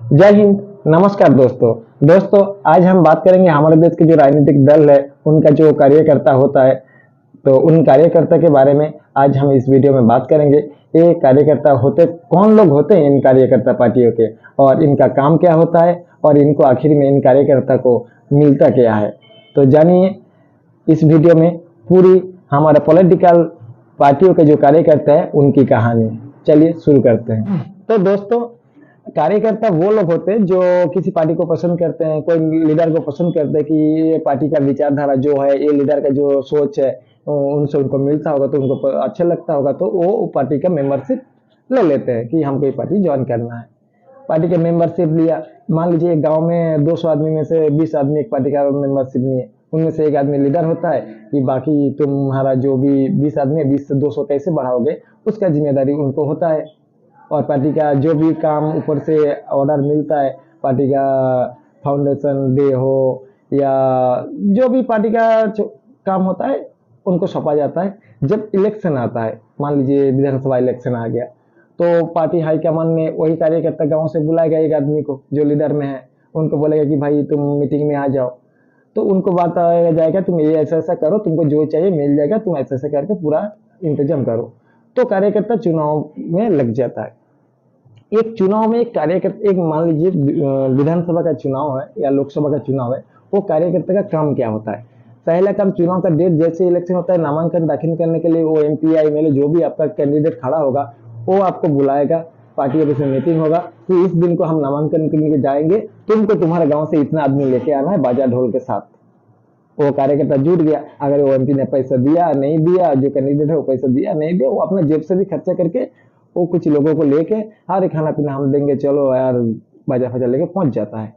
जय हिंद। नमस्कार दोस्तों। आज हम बात करेंगे हमारे देश के जो राजनीतिक दल है उनका जो कार्यकर्ता होता है। तो उन कार्यकर्ता के बारे में आज हम इस वीडियो में बात करेंगे। ये कार्यकर्ता होते कौन लोग होते हैं इन कार्यकर्ता पार्टियों के, और इनका काम क्या होता है, और इनको आखिर में इन कार्यकर्ता को मिलता क्या है। तो जानिए इस वीडियो में पूरी हमारे पॉलिटिकल पार्टियों के जो कार्यकर्ता है उनकी कहानी। चलिए शुरू करते हैं। तो दोस्तों, कार्यकर्ता वो लोग होते हैं जो किसी पार्टी को पसंद करते हैं, कोई लीडर को पसंद करते हैं कि ये पार्टी का विचारधारा जो है, ये लीडर का जो सोच है उनसे उनको मिलता होगा तो उनको अच्छा लगता होगा, तो वो पार्टी का मेंबरशिप ले लेते हैं कि हमको ये पार्टी ज्वाइन करना है। पार्टी का मेंबरशिप लिया। मान लीजिए एक गांव में 200 आदमी में से 20 आदमी एक पार्टी का मेंबरशिप लिए, उनमें से एक आदमी लीडर होता है कि बाकी तुम्हारा जो भी 20 आदमी है 20 से 200 कैसे बढ़ाओगे, उसका जिम्मेदारी उनको होता है। और पार्टी का जो भी काम ऊपर से ऑर्डर मिलता है, पार्टी का फाउंडेशन डे हो या जो भी पार्टी का काम होता है उनको सौंपा जाता है। जब इलेक्शन आता है, मान लीजिए विधानसभा इलेक्शन आ गया, तो पार्टी हाईकमान ने वही कार्यकर्ता गांव से बुलाएगा एक आदमी को जो लीडर में है, उनको बोलेगा कि भाई तुम मीटिंग में आ जाओ। तो उनको बताया जाएगा तुम ये ऐसा ऐसा करो, तुमको जो चाहिए मिल जाएगा, तुम ऐसा ऐसा करके पूरा इंतजाम करो। तो कार्यकर्ता चुनाव में लग जाता है। एक चुनाव में एक कार्यकर्ता, एक मान लीजिए विधानसभा का चुनाव है या लोकसभा का चुनाव है, वो कार्यकर्ता का काम क्या होता है। पहला काम, चुनाव का डेट जैसे इलेक्शन होता है, नामांकन दाखिल करने के लिए वो एमपी या एमएलए जो भी आपका कैंडिडेट खड़ा होगा वो आपको बुलाएगा। पार्टी ऑफिस में मीटिंग होगा कि इस दिन को हम नामांकन के लिए जाएंगे, तुमको तुम्हारे गांव से इतना आदमी लेके आना है बाजा ढोल के साथ। वो कार्यकर्ता जुट गया। अगर वो एमपी ने पैसा दिया नहीं दिया, जो कैंडिडेट है वो पैसा दिया नहीं दिया, वो अपना जेब से भी खर्चा करके वो कुछ लोगों को लेके, अरे खाना पीना हम देंगे चलो यार, बाजा फाजा लेके पहुंच जाता है।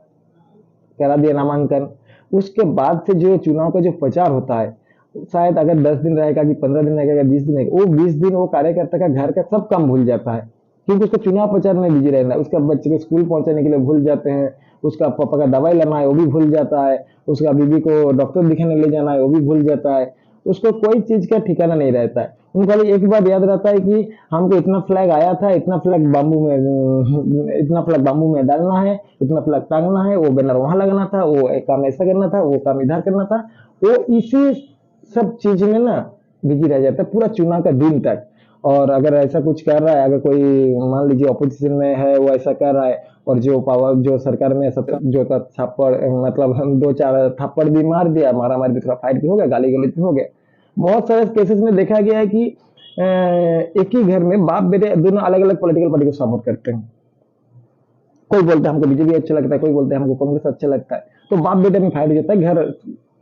करा दिया नामांकन। उसके बाद से जो चुनाव का जो प्रचार होता है, शायद अगर 10 दिन रहेगा कि 15 दिन रहेगा, 20 दिन रहेगा, वो 20 दिन वो कार्यकर्ता का घर का सब काम भूल जाता है, क्योंकि उसका चुनाव प्रचार में बिजी रहना है। उसका बच्चे के स्कूल पहुंचाने के लिए भूल जाते हैं, उसका पापा का दवाई लाना है वो भी भूल जाता है, उसका बीबी को डॉक्टर दिखाने ले जाना है वो भी भूल जाता है। उसको कोई चीज का ठिकाना नहीं रहता है। उनको खाली एक बात याद रहता है कि हमको इतना फ्लैग आया था, इतना फ्लैग बाम्बू में डालना है, इतना फ्लैग टांगना है, वो बैनर वहां लगाना था, वो एक काम ऐसा करना था, वो काम इधर करना था। वो इसी सब चीज में ना बिजी रह जाता है पूरा चुनाव का दिन तक। और अगर ऐसा कुछ कर रहा है, अगर कोई मान लीजिए ऑपोजिशन में है वो ऐसा कर रहा है, और जो पावर जो सरकार में जो थप्पड़, मतलब हम 2-4 थप्पड़ भी मार दिया, मारा मारी भी, थोड़ा फाइट भी हो गया, गाली गलौज भी हो गया। बहुत सारे केसेस में देखा गया है कि एक ही घर में बाप बेटे दोनों अलग अलग पॉलिटिकल पार्टी को सपोर्ट करते हैं। कोई बोलता है हमको बीजेपी अच्छा लगता है, कोई बोलता है हमको कांग्रेस अच्छा लगता है, तो बाप बेटे में फाइट हो जाता है, घर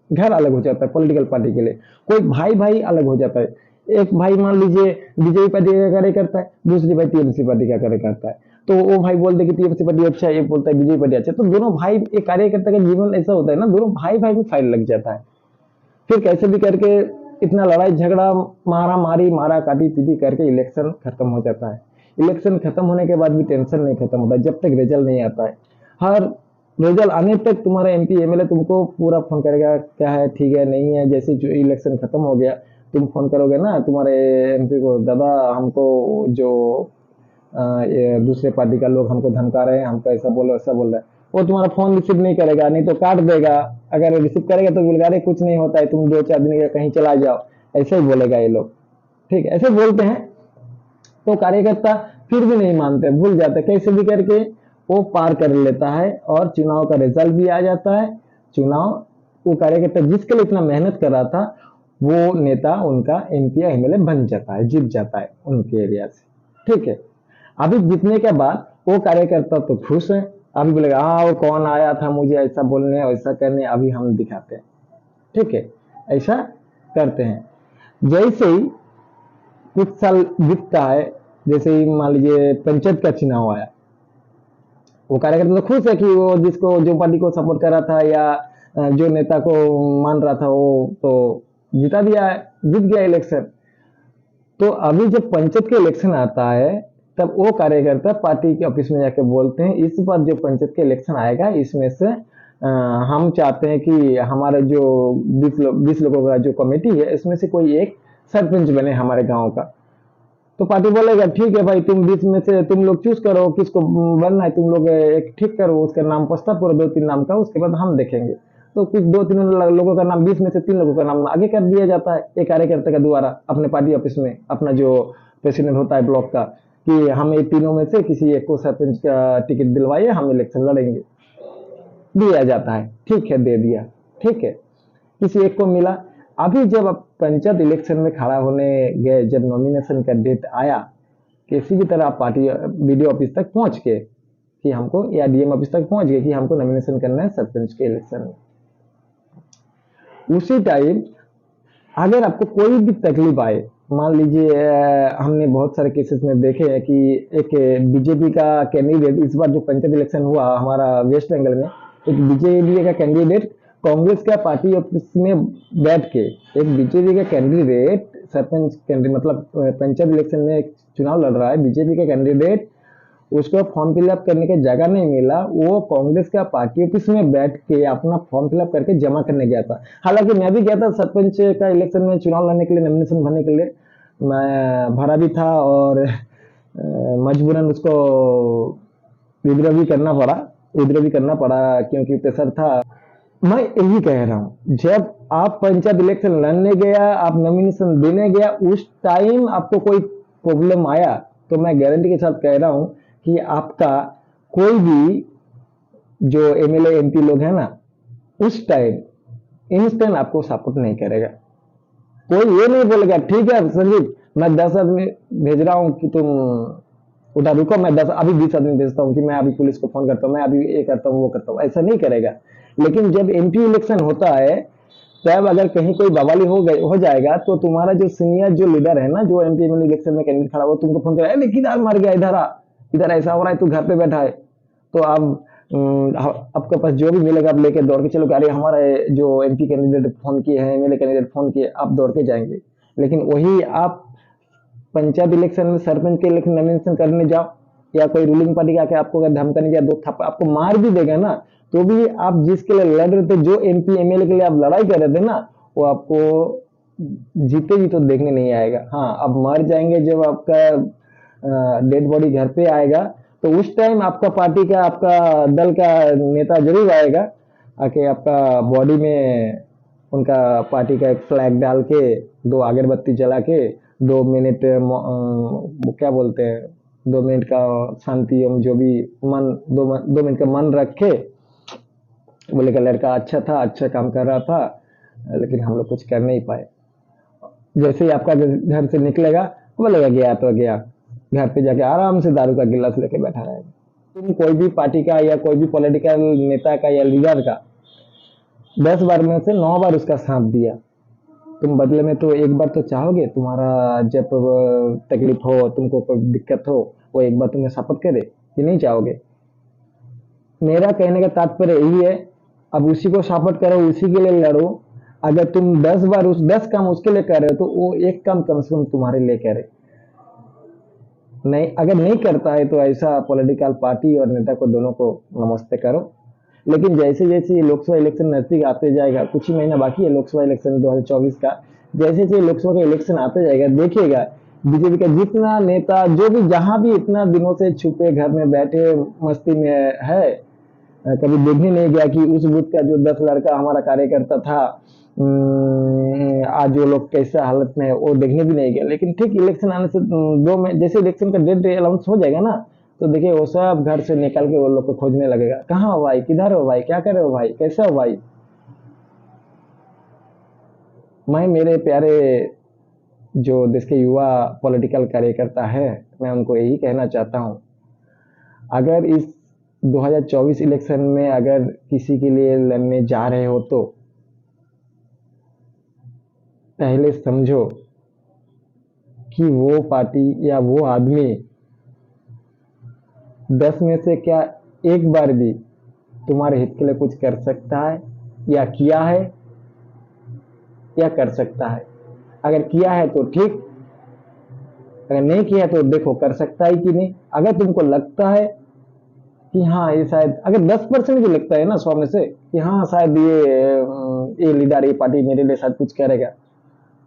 घर अलग हो जाता है पॉलिटिकल पार्टी के लिए। कोई भाई भाई अलग हो जाता है। एक भाई मान लीजिए बीजेपी पार्टी का कार्य करता है, दूसरी भाई टीएमसी पार्टी का कार्य करता है, तो वो भाई बोलते हैं कि टीएमसी पार्टी अच्छा है, ये बोलता है बीजेपी पार्टी अच्छा है। तो दोनों भाई, एक कार्यकर्ता का जीवन ऐसा होता है ना, दोनों भाई भाई में फाइट लग जाता है। फिर कैसे भी करके इतना लड़ाई झगड़ा, मारा मारी, मारा काटी पीटी करके इलेक्शन खत्म हो जाता है। इलेक्शन खत्म होने के बाद भी टेंशन नहीं खत्म होता जब तक रिजल्ट नहीं आता है। हर रिजल्ट आने तक तुम्हारा एमपी एमएलए तुमको पूरा फोन करेगा, क्या है ठीक है नहीं है। जैसे जो इलेक्शन खत्म हो गया, तुम फोन करोगे ना तुम्हारे एमपी को, दादा हमको जो ये दूसरे पार्टी का लोग हमको धमका रहे हैं, हमको ऐसा बोलो ऐसा बोल रहे हैं, वो तुम्हारा फोन रिसीव नहीं करेगा, नहीं तो काट देगा। अगर रिसीव करेगा तो बोलेगा अरे कुछ नहीं होता है, तुम 2-4 दिन का कहीं चला जाओ, ऐसे ही बोलेगा ये लोग। ठीक है, ऐसे बोलते हैं। तो कार्यकर्ता फिर भी नहीं मानते, भूल जाते, कैसे भी करके वो पार कर लेता है और चुनाव का रिजल्ट भी आ जाता है। चुनाव, वो कार्यकर्ता जिसके लिए इतना मेहनत कर रहा था, वो नेता उनका एमपी या एमएलए बन जाता है, जीत जाता है उनके एरिया से। ठीक है, अभी जीतने के बाद वो कार्यकर्ता तो खुश है। अभी बोलेगा हाँ वो कौन आया था मुझे ऐसा बोलने ऐसा करने, अभी हम दिखाते हैं। ठीक है, ऐसा करते हैं। जैसे ही कुछ साल बीतता है, जैसे ही मान लीजिए पंचायत का चुनाव आया, वो कार्यकर्ता तो खुश है कि वो जिसको जो पार्टी को सपोर्ट कर रहा था या जो नेता को मान रहा था वो तो जीता दिया है, जीत गया इलेक्शन। तो अभी जब पंचायत का इलेक्शन आता है, तब वो कार्यकर्ता पार्टी के ऑफिस में जाके बोलते हैं इस बार जो पंचायत का इलेक्शन आएगा इसमें से हम चाहते हैं कि हमारे जो 20 लोगों का जो कमेटी है इसमें से कोई एक सरपंच बने हमारे गांव का। तो पार्टी बोलेगा ठीक है भाई, तुम 20 में से तुम लोग चूज करो किसको बनना है, तुम लोग एक ठीक करो, उसका नाम प्रस्ताव करो 2-3 नाम का, उसके बाद हम देखेंगे। तो कुछ 2-3 लोगों का नाम, 20 में से 3 लोगों का नाम आगे कर दिया जाता है एक कार्यकर्ता के द्वारा अपने पार्टी ऑफिस में, अपना जो प्रेसिडेंट होता है ब्लॉक का, कि हम ये तीनों में से किसी एक को सरपंच का टिकट दिलवाइए, हम इलेक्शन लड़ेंगे। दिया जाता है, ठीक है दे दिया, ठीक है किसी एक को मिला। अभी जब आप पंचायत इलेक्शन में खड़ा होने गए, जब नॉमिनेशन का डेट आया, किसी भी तरह आप पार्टी बीडीओ ऑफिस तक पहुंच के कि हमको, या डीएम ऑफिस तक पहुंच गए कि हमको नॉमिनेशन करना है सरपंच के इलेक्शन में, उसी टाइम अगर आपको कोई भी तकलीफ आए, मान लीजिए हमने बहुत सारे केसेस में देखे हैं कि एक बीजेपी का कैंडिडेट, इस बार जो पंचायत इलेक्शन हुआ हमारा वेस्ट बंगाल में, एक बीजेपी का कैंडिडेट कांग्रेस का पार्टी ऑफिस में बैठ के, एक बीजेपी का कैंडिडेट सरपंच कैंडिडेट मतलब पंचायत इलेक्शन में एक चुनाव लड़ रहा है, बीजेपी का कैंडिडेट, उसको फॉर्म फिलअप करने की जगह नहीं मिला, वो कांग्रेस का पार्टी ऑफिस में बैठ के अपना फॉर्म फिलअप करके जमा करने गया था। हालांकि मैं भी गया था सरपंच का इलेक्शन में चुनाव लड़ने के लिए, नॉमिनेशन भरने के लिए, मैं भरा भी था और मजबूरन उसको विद्रोह भी करना पड़ा क्योंकि प्रेशर था। मैं यही कह रहा हूं, जब आप पंचायत इलेक्शन लड़ने गया, आप नॉमिनेशन देने गया, उस टाइम आपको कोई प्रॉब्लम आया, तो मैं गारंटी के साथ कह रहा हूं कि आपका कोई भी जो एमएलए एमपी लोग हैं ना, उस टाइम इंस्टेंट आपको सपोर्ट नहीं करेगा। कोई ये नहीं बोलेगा ठीक है संजीव मैं 10 आदमी भेज रहा हूं कि तुम उधर रुको, मैं 10 अभी 20 आदमी भेजता हूं, कि मैं अभी पुलिस को फोन करता हूं, मैं अभी ये करता हूं वो करता हूं, ऐसा नहीं करेगा। लेकिन जब एमपी इलेक्शन होता है, तब अगर कहीं कोई बवाली हो जाएगा, तो तुम्हारा जो सीनियर जो लीडर है ना, जो एमपी इलेक्शन में कैंडिडेट खड़ा हुआ, तुमको फोन करेगा, अरे किधर मर गया, इधर आ, इधर ऐसा हो रहा है, तू घर पे बैठा है। तो अब आपके पास जो भी मिलेगा आप लेके दौड़ के चलो, अरे हमारे जो एमपी कैंडिडेट फोन किए हैं, एमएलए कैंडिडेट फोन किए, आप दौड़ के जाएंगे। लेकिन वही आप पंचायत इलेक्शन में सरपंच के इलेक्शन नॉमिनेशन करने जाओ, या कोई रूलिंग पार्टी का आके आपको अगर धमकाने या 2 थप्पड़ आपको मार भी देगा ना, तो भी आप जिसके लिए लड़ रहे थे, जो एमपी एमएलए के लिए आप लड़ाई कर रहे थे ना, वो आपको जीते जी तो देखने नहीं आएगा। हाँ, अब मर जाएंगे, जब आपका डेड बॉडी घर पे आएगा, तो उस टाइम आपका पार्टी का, आपका दल का नेता जरूर आएगा, आके आपका बॉडी में उनका पार्टी का एक फ्लैग डाल के, 2 अगरबत्ती जला के, 2 मिनट वो क्या बोलते हैं, 2 मिनट का शांति एवं जो भी मन, 2 मिनट का मन रख के बोलेगा लड़का अच्छा था, अच्छा काम कर रहा था, लेकिन हम लोग कुछ कर नहीं पाए। जैसे ही आपका घर से निकलेगा, बोलेगा गया तो गया, घर पे जाके आराम से दारू का गिलास लेके बैठा रहेगा। तुम कोई भी पार्टी का या कोई भी पॉलिटिकल नेता का या लीडर का 10 बार में से 9 बार उसका साथ दिया, तुम बदले में तो एक बार तो चाहोगे, तुम्हारा जब तकलीफ हो, तुमको कोई दिक्कत हो, वो एक बार तुम्हें सपोर्ट करे, कि नहीं चाहोगे? मेरा कहने का तात्पर्य यही है, अब उसी को सपोर्ट करो, उसी के लिए लड़ो। अगर तुम 10 बार उस 10 काम उसके लिए कर रहे हो, तो वो एक काम कम से कम तुम्हारे लिए करे। नहीं, अगर नहीं करता है तो ऐसा पॉलिटिकल पार्टी और नेता को दोनों को नमस्ते करो। लेकिन जैसे जैसे लोकसभा इलेक्शन नजदीक आते जाएगा, कुछ ही महीना बाकी है लोकसभा इलेक्शन 2024 का, जैसे जैसे लोकसभा का इलेक्शन आते जाएगा, देखिएगा बीजेपी का जितना नेता जो भी जहां भी इतना दिनों से छुपे घर में बैठे मस्ती में है, कभी देखने नहीं गया कि उस बूथ का जो 10 लड़का हमारा कार्यकर्ता था, आज वो लोग कैसा हालत में है, वो देखने भी नहीं गया। लेकिन ठीक इलेक्शन आने से 2 में जैसे इलेक्शन का डेट अनाउंस हो जाएगा ना, तो देखिए वो सब घर से निकल के वो लोग को खोजने लगेगा, कहाँ हो भाई, किधर हो भाई, क्या कर रहे हो भाई, कैसा हो भाई। मैं मेरे प्यारे जो देश के युवा पॉलिटिकल कार्यकर्ता है, मैं उनको यही कहना चाहता हूं, अगर इस 2024 इलेक्शन में अगर किसी के लिए लड़ने जा रहे हो, तो पहले समझो कि वो पार्टी या वो आदमी 10 में से क्या एक बार भी तुम्हारे हित के लिए कुछ कर सकता है, या किया है, या कर सकता है। अगर किया है तो ठीक, अगर नहीं किया है तो देखो कर सकता है कि नहीं। अगर तुमको लगता है कि हाँ ये शायद, अगर 10% भी लगता है ना 100 में से कि हाँ शायद ये लीडर, ये पार्टी मेरे लिए शायद कुछ करेगा,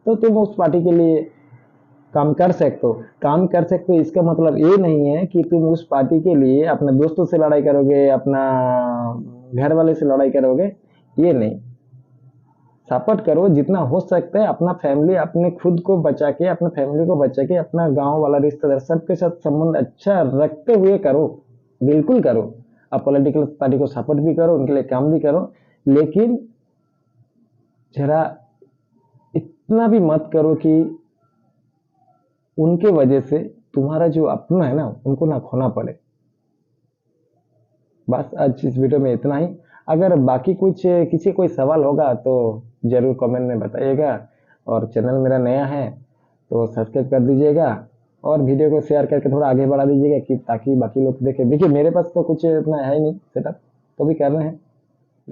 तो तुम उस पार्टी के लिए काम कर सकते हो। काम कर सकते हो इसका मतलब ये नहीं है कि तुम उस पार्टी के लिए अपने दोस्तों से लड़ाई करोगे, अपना घर वाले से लड़ाई करोगे, ये नहीं। सपोर्ट करो जितना हो सकता है, अपना फैमिली, अपने खुद को बचा के, अपने फैमिली को बचा के, अपना गांव वाला रिश्तेदार सबके साथ संबंध अच्छा रखते हुए करो, बिल्कुल करो। आप पॉलिटिकल पार्टी को सपोर्ट भी करो, उनके लिए काम भी करो, लेकिन जरा इतना भी मत करो कि उनके वजह से तुम्हारा जो अपना है ना, उनको ना खोना पड़े। बस आज इस वीडियो में इतना ही। अगर बाकी कुछ किसी कोई सवाल होगा तो जरूर कमेंट में बताइएगा, और चैनल मेरा नया है तो सब्सक्राइब कर दीजिएगा, और वीडियो को शेयर करके थोड़ा आगे बढ़ा दीजिएगा कि ताकि बाकी लोग देखें। देखिए मेरे पास तो कुछ इतना है ही नहीं सेटअप, तो भी कर रहे हैं।